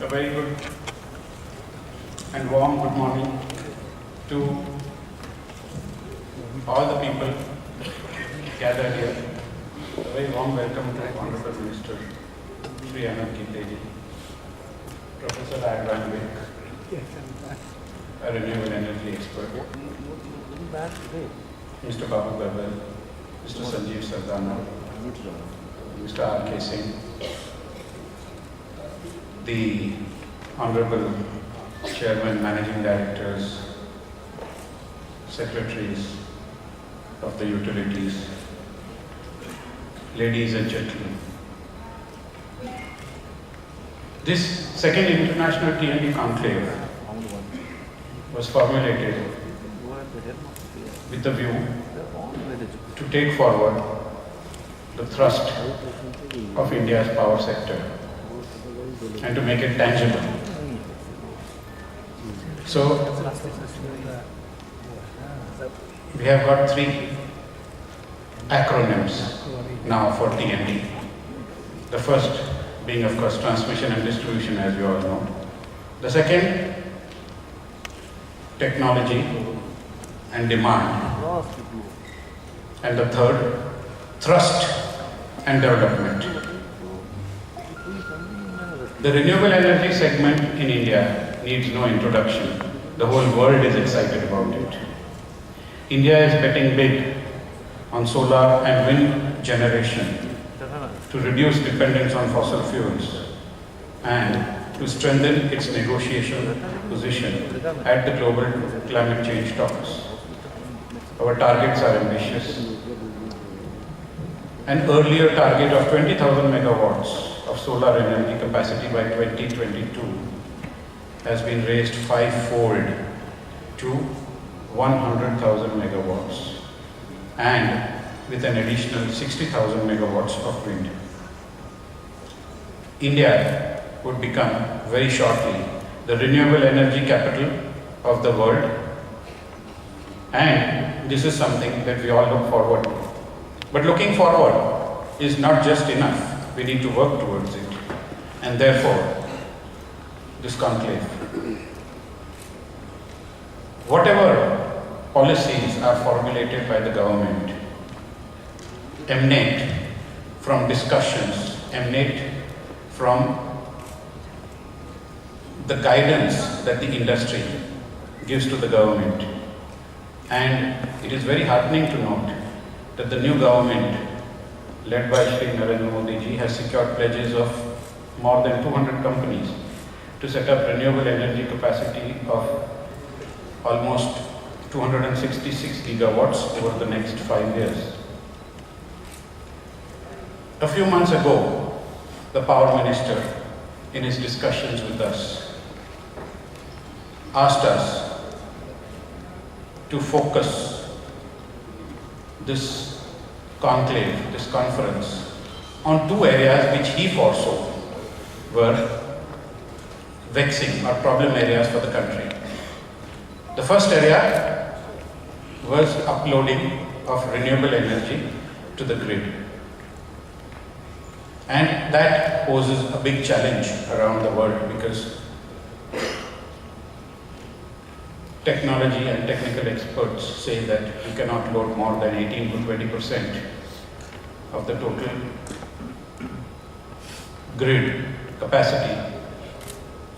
A very good and warm good morning to all the people gathered here. A very warm welcome to Honorable Minister Shri Anand Giteji, Professor Advan Vic, a renewable energy expert, Mr. Babu Garbel, Mr. Sanjeev Sardana, Mr. R.K. Singh, the Honorable Chairman, Managing Directors, Secretaries of the utilities, ladies and gentlemen. This second International T&D Conclave was formulated with the view to take forward the thrust of India's power sector and to make it tangible. So, we have got three acronyms now for T&D. The first being, of course, transmission and distribution, as you all know. The second, technology and demand. And the third, thrust and development. The renewable energy segment in India needs no introduction. The whole world is excited about it. India is betting big on solar and wind generation to reduce dependence on fossil fuels and to strengthen its negotiation position at the global climate change talks. Our targets are ambitious. An earlier target of 20,000 megawatts of solar energy capacity by 2022 has been raised five-fold to 100,000 megawatts and with an additional 60,000 megawatts of wind. India would become very shortly the renewable energy capital of the world, and this is something that we all look forward to. But looking forward is not just enough. We need to work towards it. And therefore, this conclave. Whatever policies are formulated by the government emanate from discussions, emanate from the guidance that the industry gives to the government. And it is very heartening to note that the new government, led by Shri Narendra Modi ji, has secured pledges of more than 200 companies to set up renewable energy capacity of almost 266 gigawatts over the next 5 years. A few months ago, the Power Minister, in his discussions with us, asked us to focus this conclave, this conference, on two areas which he foresaw were vexing or problem areas for the country. The first area was uploading of renewable energy to the grid. And that poses a big challenge around the world because technology and technical experts say that you cannot load more than 18 to 20% of the total grid capacity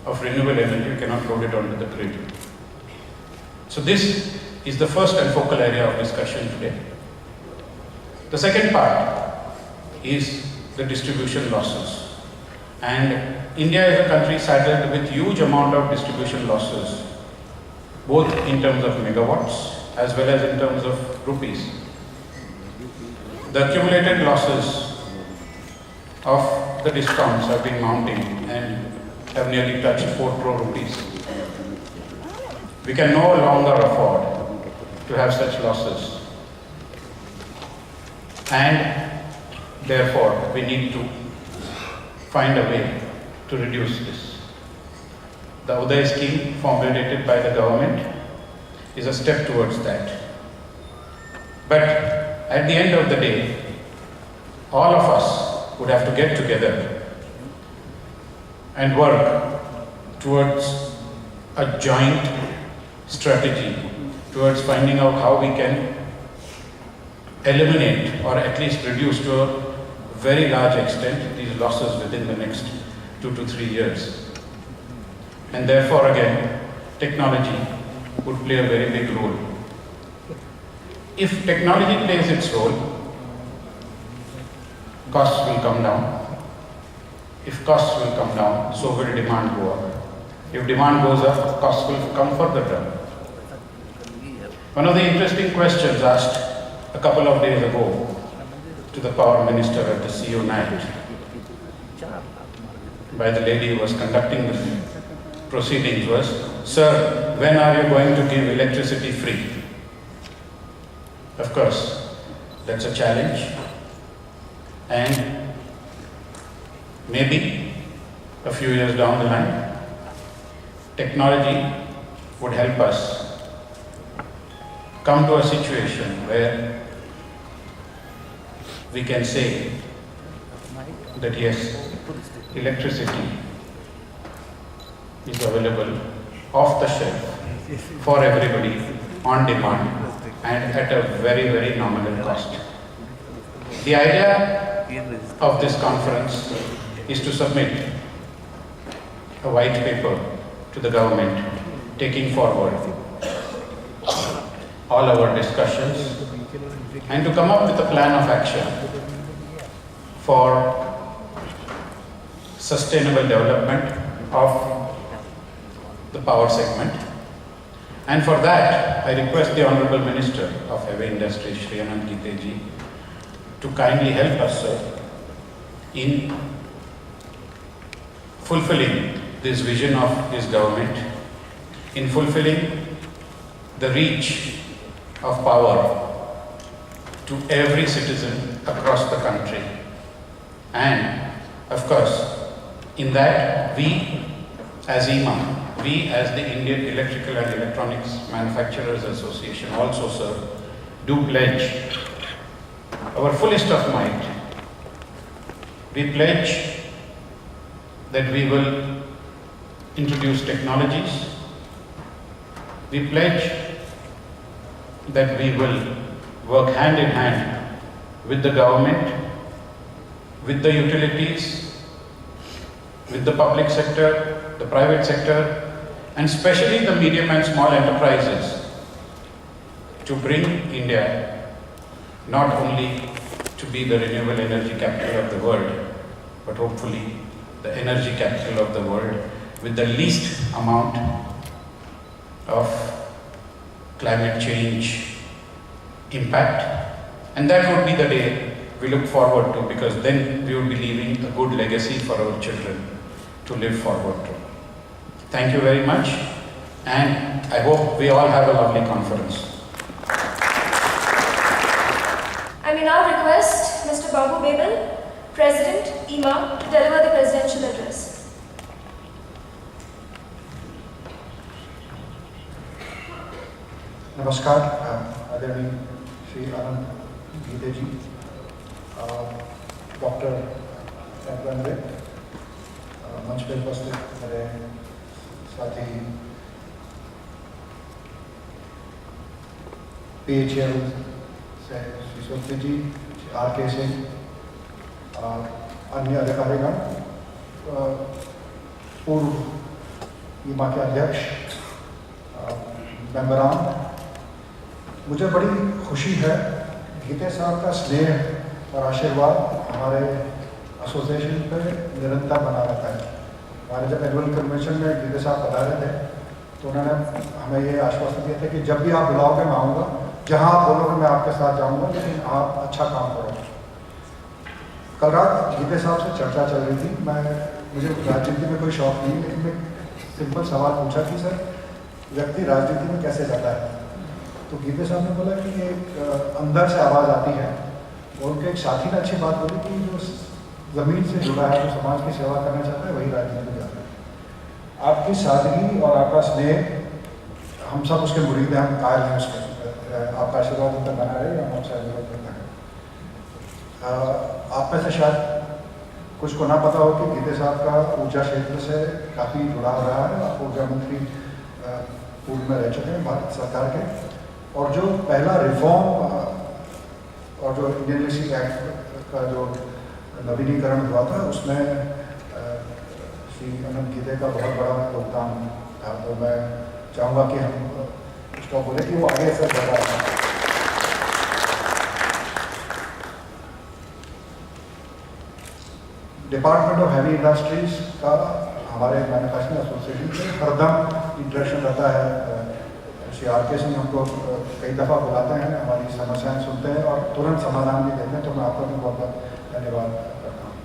of renewable energy. You cannot load it onto the grid. So this is the first and focal area of discussion today. The second part is the distribution losses. And India is a country saddled with huge amount of distribution losses, both in terms of megawatts as well as in terms of rupees. The accumulated losses of the discounts have been mounting and have nearly touched 4 crore rupees. We can no longer afford to have such losses, and therefore we need to find a way to reduce this. The Uday scheme formulated by the government is a step towards that. But at the end of the day, all of us would have to get together and work towards a joint strategy, towards finding out how we can eliminate or at least reduce to a very large extent these losses within the next 2 to 3 years. And therefore again, technology would play a very big role. If technology plays its role, costs will come down. If costs will come down, so will demand go up. If demand goes up, costs will come further down. One of the interesting questions asked a couple of days ago to the Power Minister at the CEO night by the lady who was conducting the proceedings was, "Sir, when are you going to give electricity free?" Of course, that's a challenge, and maybe a few years down the line, technology would help us come to a situation where we can say that yes, electricity is available off the shelf for everybody on demand and at a very, very nominal cost. The idea of this conference is to submit a white paper to the government, taking forward all our discussions and to come up with a plan of action for sustainable development of the power segment. And for that, I request the Honorable Minister of Heavy Industries, Shri Anant Giteji, to kindly help us, sir, in fulfilling this vision of his government, in fulfilling the reach of power to every citizen across the country. And of course, in that, we as IEMA, we as the Indian Electrical and Electronics Manufacturers Association also, sir, do pledge our fullest of might. We pledge that we will introduce technologies. We pledge that we will work hand in hand with the government, with the utilities, with the public sector, the private sector, and especially the medium and small enterprises to bring India not only to be the renewable energy capital of the world, but hopefully the energy capital of the world with the least amount of climate change impact. And that would be the day we look forward to, because then we will be leaving a good legacy for our children to live forward to. Thank you very much, and I hope we all have a lovely conference. I may now request Mr. Babu Bebel, President, IEMA, to deliver the presidential address. नमस्कार, आदरणीय श्री अनंत गीते जी, doctor एडवांडे, मंच पर उपस्थित मेरे साथी PHL से Shri Sophie जी, RK Singh, अन्य अधिकारीगण, पूर्व IEMA के अध्यक्ष, मेंबरान, मुझे बड़ी खुशी है गीते साहब का स्नेह और आशीर्वाद हमारे एसोसिएशन पे निरंतर बना रहता है। हमारे जब एनुअल कन्वेंशन में गीते साहब बता रहे थे तो उन्होंने हमें ये आश्वासन दिया था कि जब भी आप बुलाओगे मैं आऊँगा, जहाँ आप बोलोगे मैं आपके साथ जाऊँगा, लेकिन आप अच्छा काम करो। कल रात गीते साहब से चर्चा चल रही थी, मुझे राजनीति में कोई शौक नहीं, लेकिन मैं सिंपल सवाल पूछा कि सर व्यक्ति राजनीति में कैसे जाता है, तो गीते साहब ने बोला कि एक अंदर से आवाज़ आती है। और उनके एक साथी ने अच्छी बात बोली कि जो ज़मीन से जुड़ा है, जो समाज की सेवा करना चाहता है, वही राजनीति में जाता है। आपकी सादगी और आपका स्नेह, हम सब उसके मुरीद हैं, हम कायल हैं उसके। आपका आशीर्वाद उन तक बना रहे, हम आपसे आशीर्वाद करते हैं। आप में से शायद कुछ को ना पता हो कि गीते साहब का ऊर्जा क्षेत्र से काफ़ी जुड़ाव रहा है। आप ऊर्जा मंत्री पूर्व में रह चुके हैं भारत सरकार के, और जो पहला रिफॉर्म और जो इंडियन लिस्टिंग एक्ट का जो नवीनीकरण हुआ था उसमें श्री अनंत गीते का बहुत बड़ा योगदान था। तो मैं चाहूँगा कि हम उसका बोले कि वो आगे से बढ़ रहा है। डिपार्टमेंट ऑफ हैवी इंडस्ट्रीज का हमारे मैन्युफैक्चरिंग एसोसिएशन से हरदम इंटरेक्शन रहता है। श्री आर.के. सिंह हमको कई दफ़ा बुलाते हैं, हमारी समस्याएं सुनते हैं और तुरंत समाधान भी देते हैं, तो मैं आपका भी बहुत बहुत धन्यवाद करता हूँ।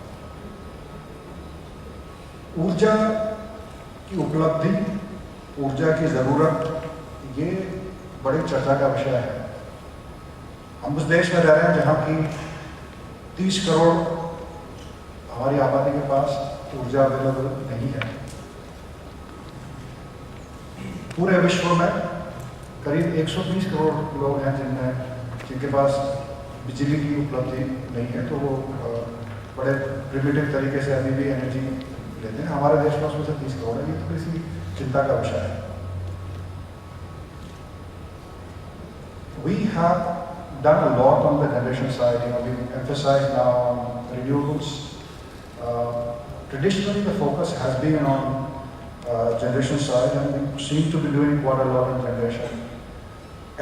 ऊर्जा की उपलब्धि, ऊर्जा की ज़रूरत, ये बड़ी चर्चा का विषय है। हम उस देश में रह रहे हैं जहाँ की 30 करोड़ हमारी आबादी के पास ऊर्जा अवेलेबल नहीं है। पूरे विश्व में करीब 120 करोड़ लोग हैं जिनके पास बिजली की उपलब्धि नहीं है, तो वो बड़े प्रिमिटिव तरीके से अभी भी एनर्जी लेते हैं। हमारे देश में उसमें से 30 करोड़ है, ये थोड़ी सी चिंता का विषय है। We have done a lot on the generation side. We emphasize now on renewables. Traditionally, the focus has been on generation side, and we seem to be doing quite a lot in generation.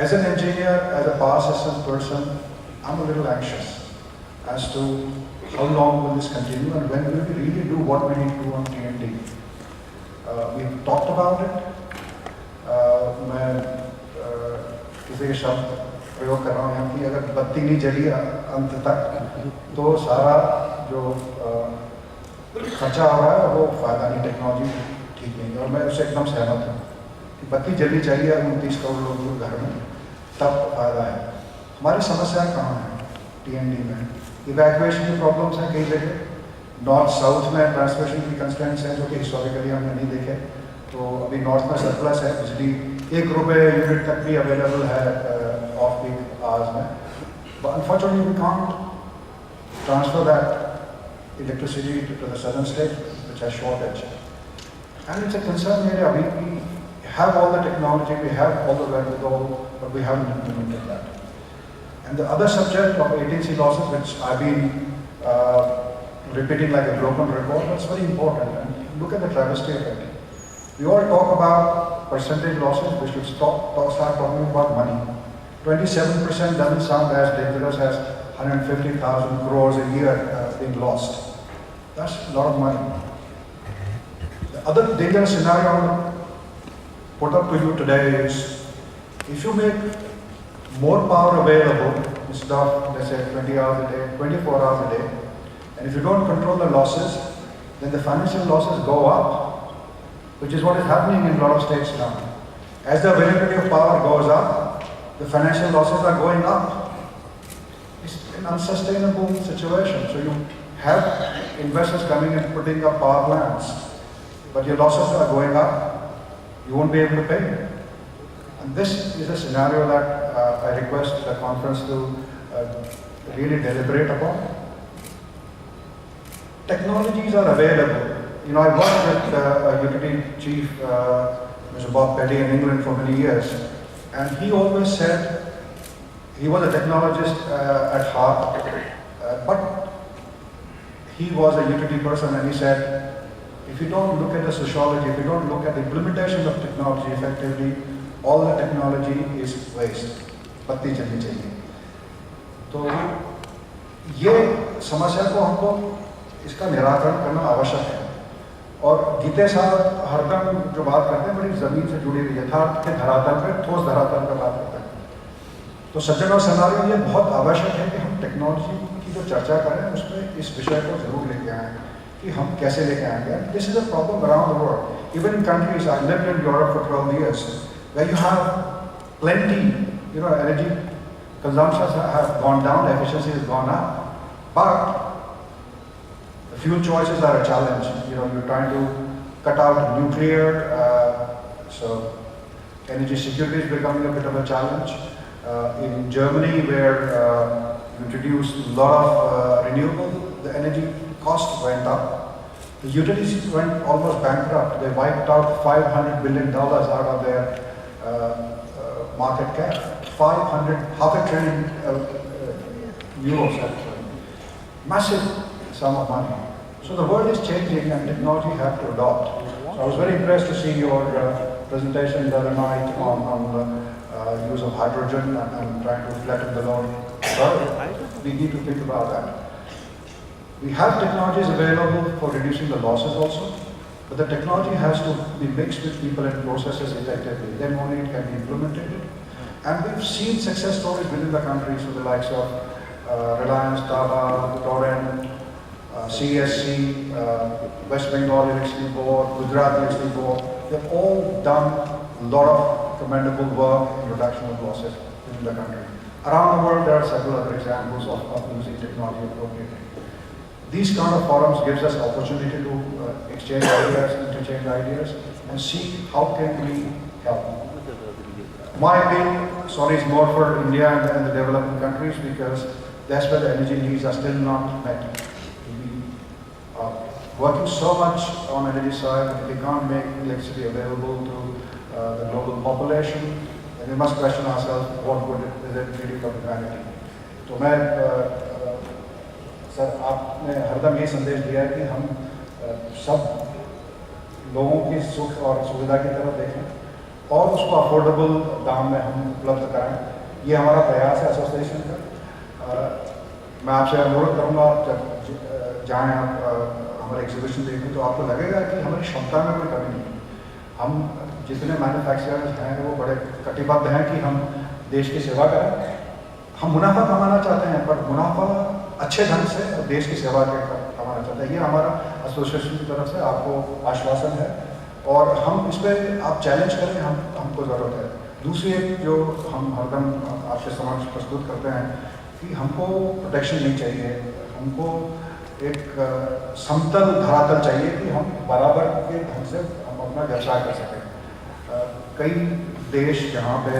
As an engineer, as a power systems person, I'm a little anxious as to how long will this continue and when will we really do what we need to do on T&D. We've talked about it. मैं किसी शब्द प्रयोग कर रहा हूँ यहाँ की, अगर बत्ती नहीं जली अंत तक तो सारा जो खर्चा हो रहा है वो फायदा नहीं, टेक्नोलॉजी ठीक नहीं है। और मैं उससे एकदम सहमत हूँ कि बत्ती जलनी चाहिए 29 करोड़ लोगों के घर में, तब फायदा है। हमारी समस्याएं कहाँ हैं T&D में? इवैक्यूएशन की प्रॉब्लम्स हैं कई जगह, नॉर्थ साउथ में ट्रांसमिशन की कंस्ट्रेंट्स हैं जो कि हिस्टोरिकली हमने नहीं देखे। तो अभी नॉर्थ में सरप्लस है, बिजली ₹1 यूनिट तक भी अवेलेबल है ऑफ पीक आवर्स में, but unfortunately we can't transfer that electricity to the southern state which has shortage, and it's a concern area. We have all the technology, we have all the wherewithal, but we haven't implemented that. And the other subject of latency losses, which I've been repeating like a broken record, that's very important. And look at the travesty of it. We all talk about percentage losses, we should start talking about money. 27% doesn't sound as dangerous as 150,000 crores a year being lost. That's a lot of money. The other dangerous scenario I want to put up to you today is, if you make more power available instead of, let's say, 20 hours a day, 24 hours a day, and if you don't control the losses, then the financial losses go up, which is what is happening in a lot of states now. As the availability of power goes up, the financial losses are going up. It's an unsustainable situation. So you have investors coming and putting up power plants, but your losses are going up, you won't be able to pay. And this is a scenario that I request the conference to really deliberate upon. Technologies are available. You know, I worked with a utility chief, Mr. Bob Petty in England for many years, and he always said, he was a technologist at heart, but he was a utility person, and he said, if you don't look at the sociology, if you don't look at the implementation of technology effectively, all the technology is waste. बत्ती चलनी चाहिए। तो ये समस्या को हमको इसका निराकरण करना आवश्यक है। और गीते साहब हरदम जो बात करते हैं बड़ी जमीन से जुड़ी हुई, यथार्थ के धरातल पे, ठोस धरातल पर बात करते हैं। तो सज्जन और सनारियों ये बहुत आवश्यक है कि हम टेक्नोलॉजी की जो चर्चा करें उसमें इस विषय को जरूर लेके आएँ कि हम कैसे लेके आएंगे। This is a problem around the world, even in countries, I lived in Europe for 12 years, where you have plenty, you know, energy consumptions have gone down, efficiency has gone up, but the fuel choices are a challenge. You know, you're trying to cut out nuclear, so energy security is becoming a bit of a challenge. In Germany, where you introduce a lot of renewable, the energy cost went up. The utilities went almost bankrupt. They wiped out $500 billion out of their market cap. Half a trillion euros actually. Massive sum of money. So the world is changing and technology have to adopt. So I was very impressed to see your presentation the other night on use of hydrogen and trying to flatten the load. So we need to think about that. We have technologies available for reducing the losses also, but the technology has to be mixed with people and processes effectively. Then only it can be implemented. And we've seen success stories within the country, so the likes of Reliance, Tata, Torrent, CSC, West Bengal Electricity Board, Gujarat Electricity Board. They've all done a lot of commendable work in reduction of losses within the country. Around the world, there are several other examples of using technology appropriately. These kind of forums gives us opportunity to exchange ideas, interchange ideas, and see how can we help. My opinion, sorry, is more for India and the developing countries because that's where the energy needs are still not met. We are working so much on energy side that we can't make electricity available to the global population, and we must question ourselves what good is it really for humanity. तो मैं sir आपने हरदम ये संदेश दिया है कि हम सब लोगों की सुख और सुविधा की तरफ देखें और उसको अफोर्डेबल दाम में हम उपलब्ध कराएं। ये हमारा प्रयास है एसोसिएशन का। मैं आपसे अनुरोध करूँगा जब जाएँ आप हमारे एग्जीबिशन देखें तो आपको लगेगा कि हमारी क्षमता में कोई कमी नहीं। हम जितने मैन्युफैक्चरर्स हैं वो बड़े कटिबद्ध हैं कि हम देश की सेवा करें। हम मुनाफा कमाना चाहते हैं पर मुनाफा अच्छे ढंग से और देश की सेवा के कमाना चाहते हैं। ये हमारा एसोसिएशन की तरफ से आपको आश्वासन है और हम इस पर आप चैलेंज करें, हमको ज़रूरत है। दूसरी एक जो हम हरदम आपके समक्ष प्रस्तुत करते हैं कि हमको प्रोटेक्शन नहीं चाहिए, हमको एक समतल धरातल चाहिए कि हम बराबर के ढंग से हम अपना व्यवसाय कर सकें। कई देश जहाँ पे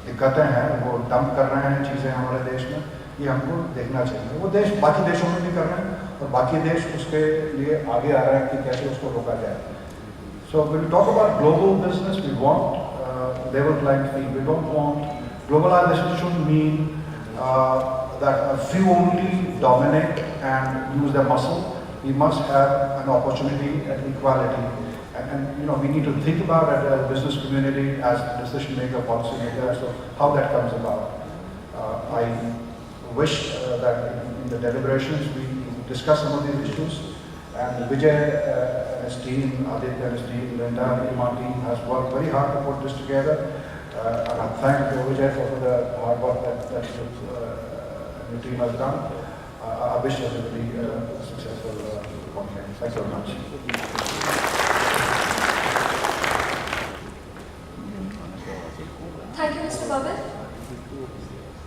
दिक्कतें हैं वो डंप कर रहे हैं चीज़ें हमारे देश में, ये हमको देखना चाहिए। वो देश बाकी देशों में भी कर रहे हैं और बाकी देश उसके लिए आगे आ रहे हैं कि कैसे उसको रोका जाए। So when we talk about global business, we want level playing field. We don't want globalization should mean that a few only dominate and use their muscle. We must have an opportunity and equality. And you know, we need to think about it as a business community, as decision maker, policy maker, so how that comes about. I wish that in the deliberations we discuss some of these issues. And Vijay and his team, Aditya and his team, the entire IMA team has worked very hard to put this together. And I thank Vijay for the hard work that your team has done. I wish everybody a successful conference. Thanks very much. Thank you, Mr. Babel.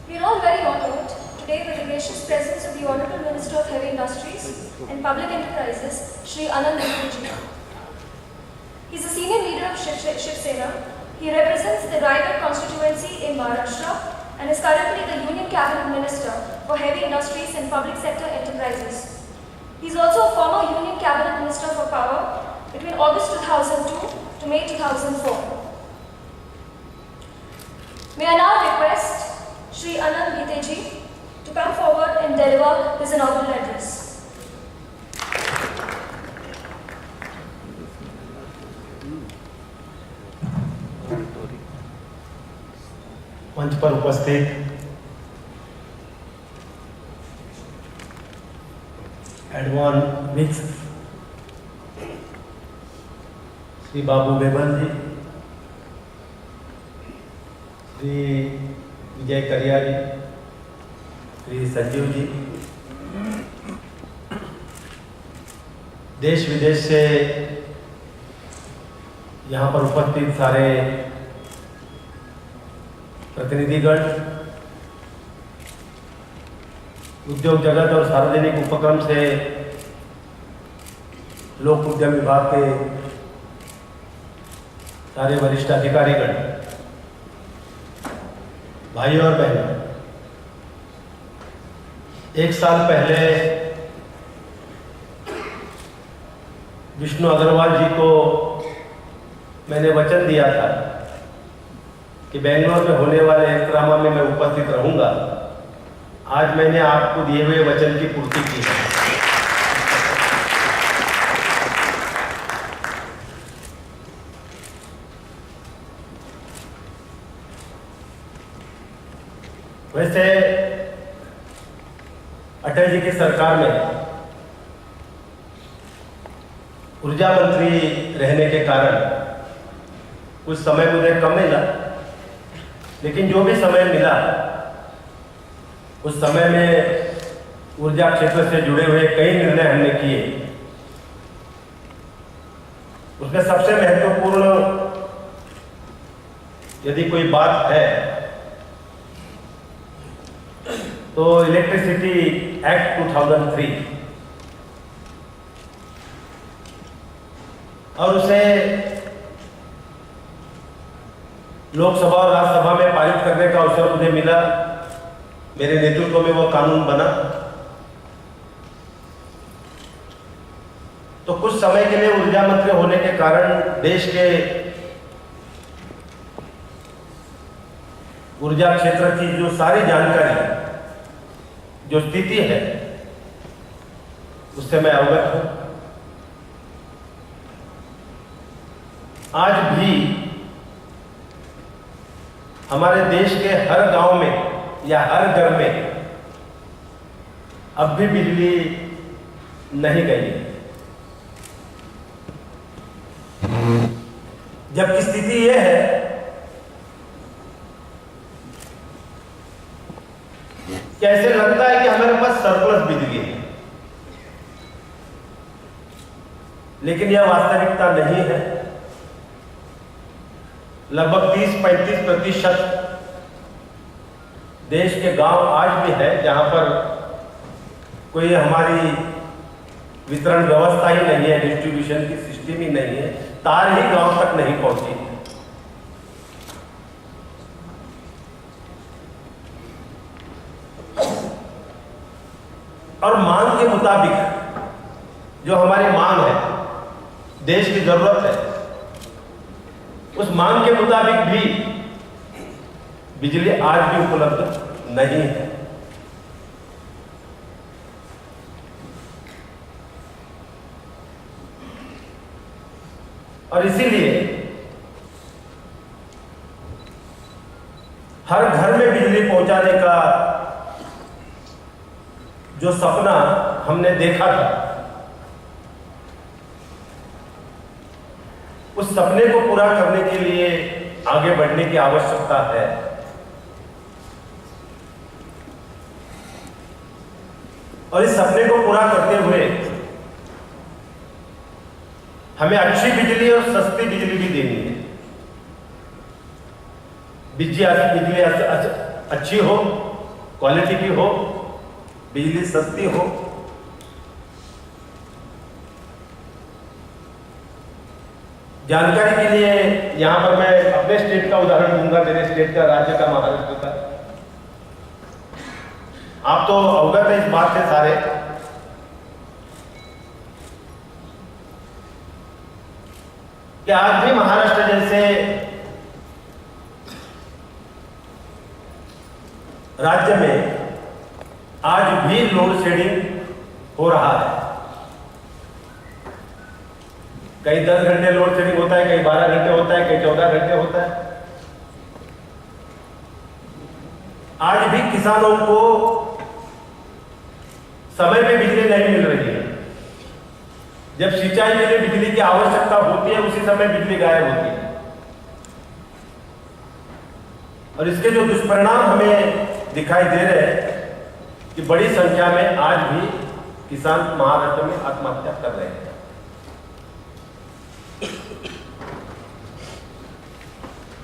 We are all very honored today with the gracious presence of the Honorable Minister of Heavy Industries and Public Enterprises, Shri Anand Bhutiji. He is a senior leader of Shiv Sena. He represents the Raigad constituency in Maharashtra and is currently the Union Cabinet Minister for Heavy Industries and Public Sector Enterprises. He is also a former Union Cabinet Minister for Power between August 2002 to May 2004. May I now request Shri Anand Bhutiji to come forward and deliver his inaugural address. मंच पर उपस्थित advance mix Shri बाबू label जी, श्री विजय करिया जी, श्री संजीव जी, देश विदेश से यहाँ पर उपस्थित सारे प्रतिनिधिगण, उद्योग जगत और सार्वजनिक उपक्रम से लोक उद्यम विभाग के सारे वरिष्ठ अधिकारीगण, भाइयों और बहनों, एक साल पहले विष्णु अग्रवाल जी को मैंने वचन दिया था कि बेंगलोर में होने वाले एहतरामा में मैं उपस्थित रहूंगा। आज मैंने आपको दिए हुए वचन की पूर्ति की है। वैसे अटल जी की सरकार में ऊर्जा मंत्री रहने के कारण कुछ समय मुझे कम मिला, लेकिन जो भी समय मिला उस समय में ऊर्जा क्षेत्र से जुड़े हुए कई निर्णय हमने किए। उसमें सबसे महत्वपूर्ण यदि कोई बात है तो इलेक्ट्रिसिटी एक्ट 2003 और उसे लोकसभा और राज्यसभा में पारित करने का अवसर मुझे मिला। मेरे नेतृत्व में वो कानून बना। तो कुछ समय के लिए ऊर्जा मंत्री होने के कारण देश के ऊर्जा क्षेत्र की जो सारी जानकारी, जो स्थिति है, उससे मैं अवगत हूं। आज भी हमारे देश के हर गांव में या हर घर में अब भी बिजली नहीं गई, जबकि स्थिति यह है कि ऐसे लगता है कि हमारे पास सरप्लस बिजली है, लेकिन यह वास्तविकता नहीं है। लगभग 30-35% देश के गांव आज भी है जहां पर कोई हमारी वितरण व्यवस्था ही नहीं है, डिस्ट्रीब्यूशन की सिस्टम ही नहीं है, तार ही गांव तक नहीं पहुंची। और मांग के मुताबिक जो हमारी मांग है, देश की जरूरत है, उस मांग के मुताबिक भी बिजली आज भी उपलब्ध नहीं है। और इसीलिए हर घर में बिजली पहुंचाने का जो सपना हमने देखा था, उस सपने को पूरा करने के लिए आगे बढ़ने की आवश्यकता है। और इस सपने को पूरा करते हुए हमें अच्छी बिजली और सस्ती बिजली भी देनी है। बिजली अच्छी हो, क्वालिटी की हो, बिजली सस्ती हो। जानकारी के लिए यहां पर मैं अपने स्टेट का उदाहरण दूंगा, मेरे स्टेट का, राज्य का, महाराष्ट्र का। आप तो अवगत है इस बात से सारे कि आज भी महाराष्ट्र जैसे राज्य में आज भी लोड शेडिंग हो रहा है। कई 10 घंटे लोड शेडिंग होता है, कई 12 घंटे होता है, कई 14 घंटे होता है। आज भी किसानों को समय पे बिजली नहीं मिल रही है। जब सिंचाई के लिए बिजली की आवश्यकता होती है, उसी समय बिजली गायब होती है। और इसके जो दुष्परिणाम हमें दिखाई दे रहे हैं कि बड़ी संख्या में आज भी किसान महाराष्ट्र में आत्महत्या कर रहे हैं।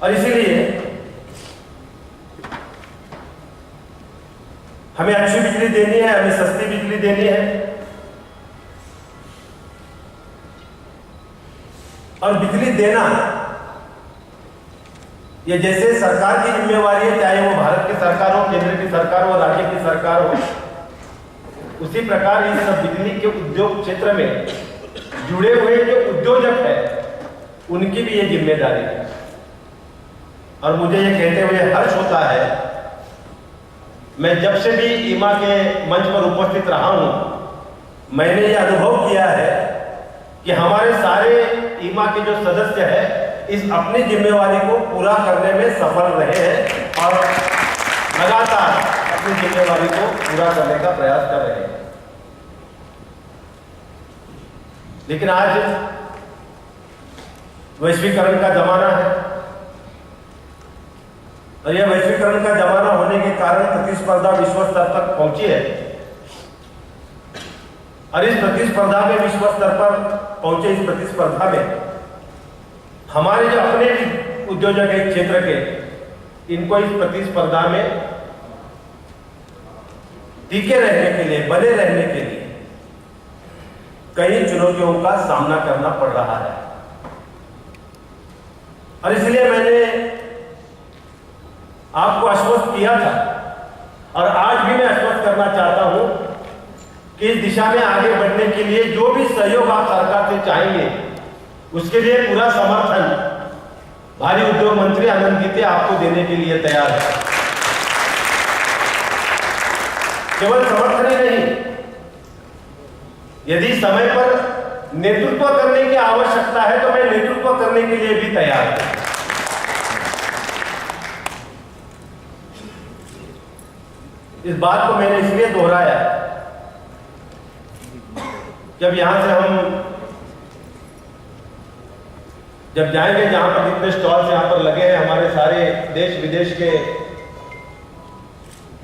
और इसीलिए हमें अच्छी बिजली देनी है, हमें सस्ती बिजली देनी है। और बिजली देना ये जैसे सरकार की जिम्मेवारी है, चाहे वो भारत की सरकार हो, केंद्र की सरकार हो, राज्य की सरकार हो, उसी प्रकार इस बिजली के उद्योग क्षेत्र में जुड़े हुए जो उद्योजक है उनकी भी ये जिम्मेदारी है। और मुझे ये कहते हुए हर्ष होता है, मैं जब से भी ईमा के मंच पर उपस्थित रहा हूं, मैंने ये अनुभव किया है कि हमारे सारे ईमा के जो सदस्य हैं इस अपनी जिम्मेवारी को पूरा करने में सफल रहे हैं और लगातार अपनी जिम्मेवारी को पूरा करने का प्रयास कर रहे हैं। लेकिन आज वैश्वीकरण का जमाना है और यह वैश्वीकरण का जमाना होने के कारण प्रतिस्पर्धा विश्व स्तर तक पहुंची है और इस प्रतिस्पर्धा में, विश्व स्तर पर पहुंचे इस प्रतिस्पर्धा में हमारे जो अपने उद्योजक एक क्षेत्र के, इनको इस प्रतिस्पर्धा में टिके रहने के लिए, बने रहने के लिए कई चुनौतियों का सामना करना पड़ रहा है। और इसलिए मैंने आपको आश्वस्त किया था और आज भी मैं आश्वस्त करना चाहता हूं कि इस दिशा में आगे बढ़ने के लिए जो भी सहयोग आप सरकार से चाहेंगे उसके लिए पूरा समर्थन भारी उद्योग मंत्री आनंद गीते आपको देने के लिए तैयार है। केवल समर्थन ही नहीं, यदि समय पर नेतृत्व करने की आवश्यकता है तो मैं नेतृत्व करने के लिए भी तैयार हूं। इस बात को मैंने इसलिए दोहराया, जब यहां से हम जब जाएंगे, जहां पर जितने स्टॉल्स यहां पर लगे हैं, हमारे सारे देश विदेश के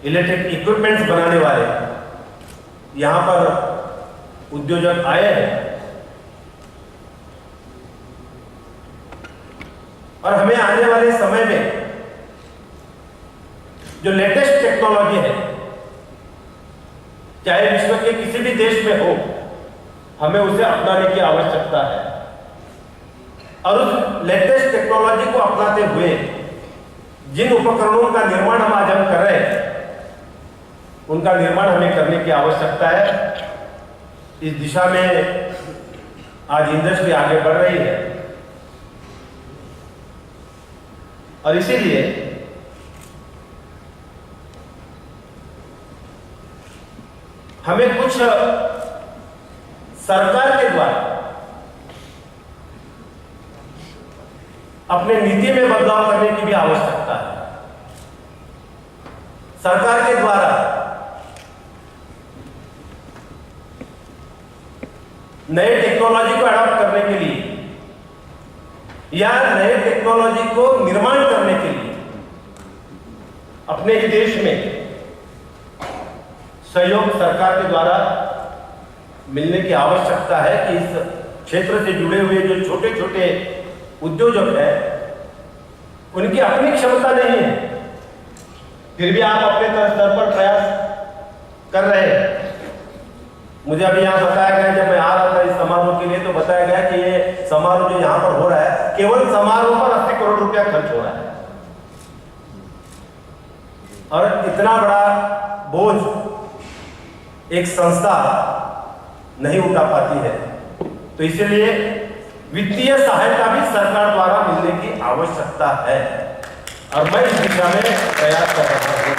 इलेक्ट्रिक इक्विपमेंट्स बनाने वाले यहां पर उद्योजक आए हैं और हमें आने वाले समय में जो लेटेस्ट टेक्नोलॉजी है, चाहे विश्व के किसी भी देश में हो, हमें उसे अपनाने की आवश्यकता है। और उस लेटेस्ट टेक्नोलॉजी को अपनाते हुए जिन उपकरणों का निर्माण हम आज कर रहे हैं, उनका निर्माण हमें करने की आवश्यकता है। इस दिशा में आज इंडस्ट्री आगे बढ़ रही है और इसीलिए हमें कुछ सरकार के द्वारा अपने नीति में बदलाव करने की भी आवश्यकता है। सरकार के द्वारा नए टेक्नोलॉजी को अडॉप्ट करने के लिए या नए टेक्नोलॉजी को निर्माण करने के लिए अपने ही देश में सहयोग सरकार के द्वारा मिलने की आवश्यकता है कि इस क्षेत्र से जुड़े हुए जो छोटे छोटे उद्योजक हैं, उनकी अपनी क्षमता नहीं है, फिर भी आप अपने स्तर पर प्रयास कर रहे हैं। मुझे अभी यहाँ बताया गया, जब मैं आ रहा था इस समारोह के लिए, तो बताया गया कि ये समारोह जो यहाँ पर हो रहा है, केवल समारोह पर 80 करोड़ रुपया खर्च हो रहा है और इतना बड़ा बोझ एक संस्था नहीं उठा पाती है। तो इसलिए वित्तीय सहायता भी सरकार द्वारा मिलने की आवश्यकता है और मैं इस दिशा में प्रयास कर रहा हूं।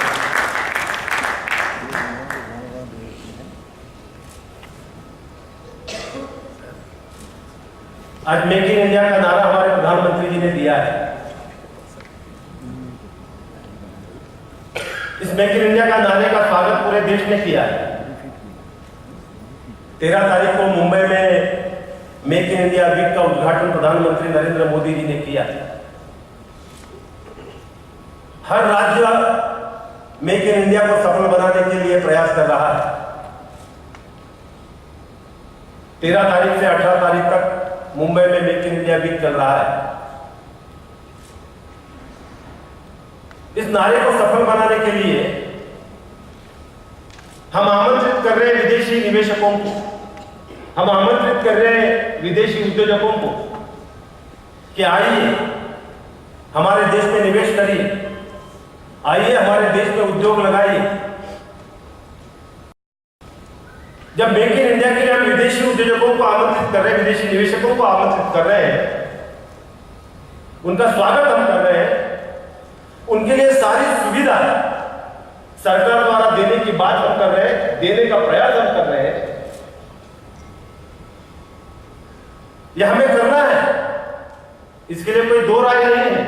आज मेक इन इंडिया का नारा हमारे प्रधानमंत्री जी ने दिया है। इस मेक इन इंडिया का नारे का स्वागत पूरे देश ने किया है। 13 तारीख को मुंबई में मेक इन इंडिया वीक का उद्घाटन प्रधानमंत्री नरेंद्र मोदी जी ने किया। हर राज्य मेक इन इंडिया को सफल बनाने के लिए प्रयास कर रहा है। 13 तारीख से 18 तारीख तक मुंबई में मेक इन इंडिया वीक चल रहा है। इस नारे को सफल बनाने के लिए हम आमंत्रित कर रहे हैं विदेशी निवेशकों को, हम आमंत्रित कर रहे हैं विदेशी उद्योजकों को कि आइए हमारे देश में निवेश करिए, आइए हमारे देश में उद्योग लगाइए। जब मेक इन इंडिया के लिए हम विदेशी उद्योजकों निवेशकों को आमंत्रित कर रहे हैं, विदेशी निवेशकों को आमंत्रित कर रहे हैं, उनका स्वागत हम कर रहे हैं, उनके लिए सारी सुविधा सरकार द्वारा देने की बात हम कर रहे हैं, देने का प्रयास हम कर रहे हैं। यह हमें करना है, इसके लिए कोई दो राय नहीं है,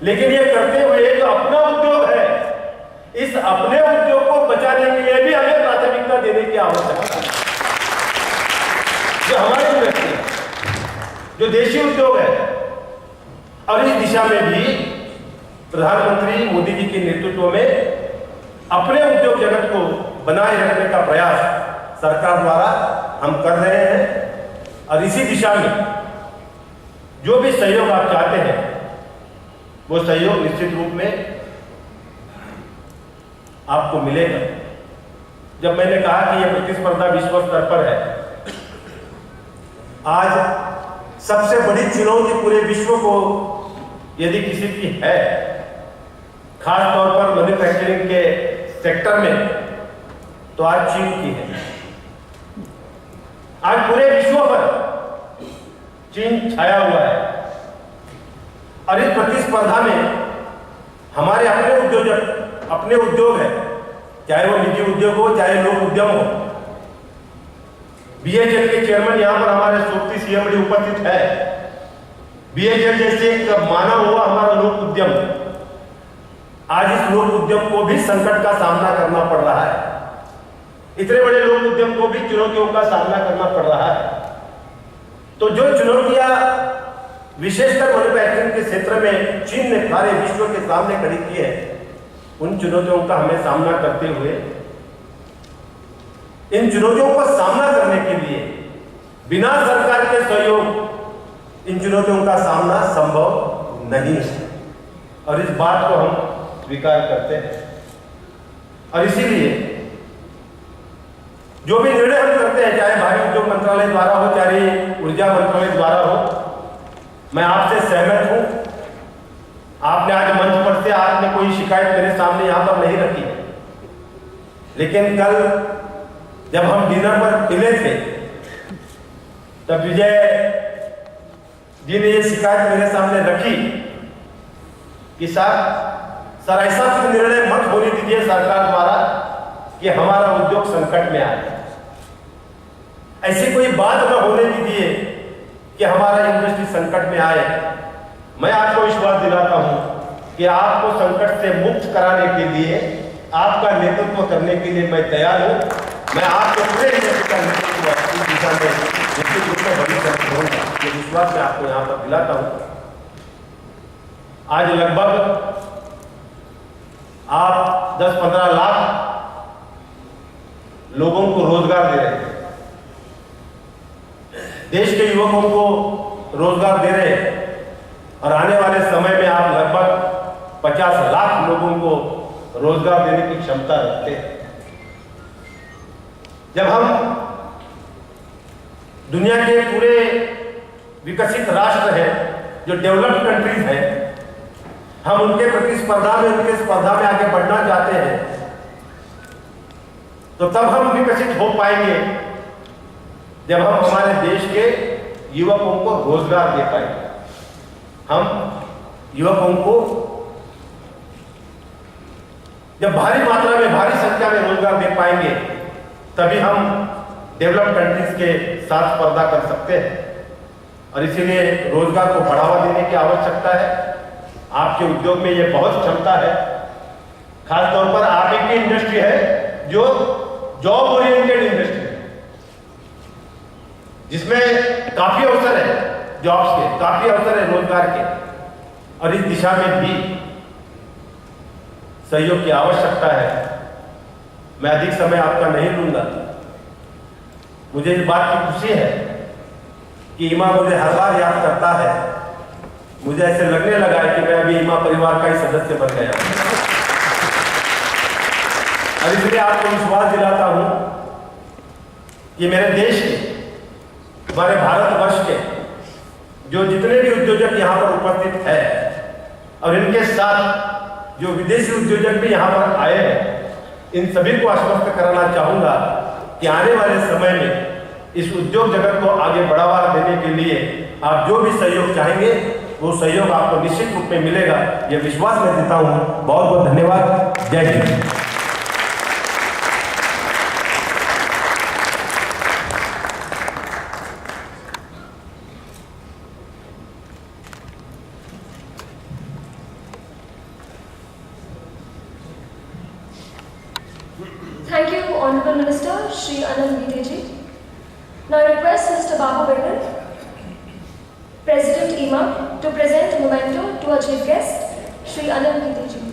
लेकिन यह करते हुए जो अपना उद्योग है, इस अपने उद्योग को बचाने के लिए भी हमें प्राथमिकता देने की आवश्यकता है। जो हमारे इंडस्ट्री है, जो देशी उद्योग है, और इस दिशा में भी प्रधानमंत्री मोदी जी के नेतृत्व में अपने उद्योग जगत को बनाए रखने का प्रयास सरकार द्वारा हम कर रहे हैं। और इसी दिशा में जो भी सहयोग आप चाहते हैं, वो सहयोग निश्चित रूप में आपको मिलेगा। जब मैंने कहा कि यह प्रतिस्पर्धा विश्व स्तर पर है, आज सबसे बड़ी चुनौती पूरे विश्व को यदि किसी की है, खास तौर पर मैन्युफैक्चरिंग के सेक्टर में, तो आज चीन की है। आज पूरे विश्व पर चीन छाया हुआ है, और इस प्रतिस्पर्धा में हमारे अपने उद्योग है, चाहे वो निजी उद्योग हो, चाहे लोक उद्यम हो। बीएचएल के चेयरमैन यहां पर हमारे सोपती सीएमडी उपस्थित है। बीएचएल जैसे एक माना हुआ हमारा लोक उद्यम, आज इस लोक उद्यम को भी संकट का सामना करना पड़ रहा है। इतने बड़े लोक उद्यम को भी चुनौतियों का सामना करना पड़ रहा है। तो जो चुनौतियां विशेषकर मैन्युफैक्चरिंग के क्षेत्र में चीन ने सारे विश्व के सामने खड़ी की है, उन चुनौतियों का हमें सामना करते हुए, इन चुनौतियों का सामना करने के लिए बिना सरकार के सहयोग इन चुनौतियों का सामना संभव नहीं है, और इस बात को हम स्वीकार करते हैं। और इसीलिए जो भी निर्णय हम करते हैं, चाहे भारी उद्योग मंत्रालय द्वारा हो, चाहे ऊर्जा मंत्रालय द्वारा हो, मैं आपसे सहमत हूं। आपने आज मंच पर से आपने कोई शिकायत मेरे सामने यहां पर नहीं रखी, लेकिन कल जब हम डिनर पर मिले थे, तब विजय जी ने ये शिकायत मेरे सामने रखी कि सर ऐसा कुछ निर्णय मत होने दीजिए सरकार द्वारा कि हमारा उद्योग संकट में आए। ऐसी कोई बात न होने दीजिए कि हमारा इंडस्ट्री संकट में आए। मैं आपको विश्वास दिलाता हूं कि आपको संकट से मुक्त कराने के लिए, आपका नेतृत्व करने के लिए मैं तैयार हूं। मैं आपके पूरे इंडस्ट्री का नेतृत्व इस दिशा में निश्चित रूप में बड़ी करूंगा, ये विश्वास मैं आपको यहां पर दिलाता हूं। आज लगभग आप 10-15 लाख लोगों को रोजगार दे रहे हैं, देश के युवकों को रोजगार दे रहे हैं, और आने वाले समय में आप लगभग 50 लाख लोगों को रोजगार देने की क्षमता रखते हैं। जब हम दुनिया के पूरे विकसित राष्ट्र हैं, जो डेवलप्ड कंट्रीज हैं, हम उनके प्रतिस्पर्धा में, उनके स्पर्धा में आगे बढ़ना चाहते हैं, तो तब हम विकसित हो पाएंगे जब हम हमारे देश के युवकों को रोजगार दे पाएंगे। हम युवकों को जब भारी मात्रा में, भारी संख्या में रोजगार दे पाएंगे, तभी हम डेवलप्ड कंट्रीज के साथ स्पर्धा कर सकते हैं। और इसीलिए रोजगार को बढ़ावा देने की आवश्यकता है। आपके उद्योग में ये बहुत क्षमता है, खास तौर पर आप एक इंडस्ट्री है जो जॉब ओरिएंटेड इंडस्ट्री है, जिसमें काफी अवसर है, जॉब्स के काफी अवसर है, रोजगार के। और इस दिशा में भी सहयोग की आवश्यकता है। मैं अधिक समय आपका नहीं लूंगा। मुझे इस बात की खुशी है कि ईमा मुझे हर बार याद करता है। मुझे ऐसे लगने लगा है कि मैं अभी ईमा परिवार का ही सदस्य बन गया। और इसलिए आपको विश्वास दिलाता हूं कि मेरे देश के, हमारे भारतवर्ष के जो जितने भी उद्योजक यहाँ पर उपस्थित है, और इनके साथ जो विदेशी उद्योजक भी यहाँ पर आए हैं, इन सभी को आश्वस्त कराना चाहूंगा कि आने वाले समय में इस उद्योग जगत को आगे बढ़ावा देने के लिए आप जो भी सहयोग चाहेंगे वो सहयोग आपको निश्चित रूप में मिलेगा, ये विश्वास मैं देता हूँ। बहुत बहुत धन्यवाद। जय Hind. Thank you, Honorable Minister Shri Anand Giteji. Now I request Mr. Babu Bengal, President IMA, to present a memento to our chief guest, Shri Anand Giteji.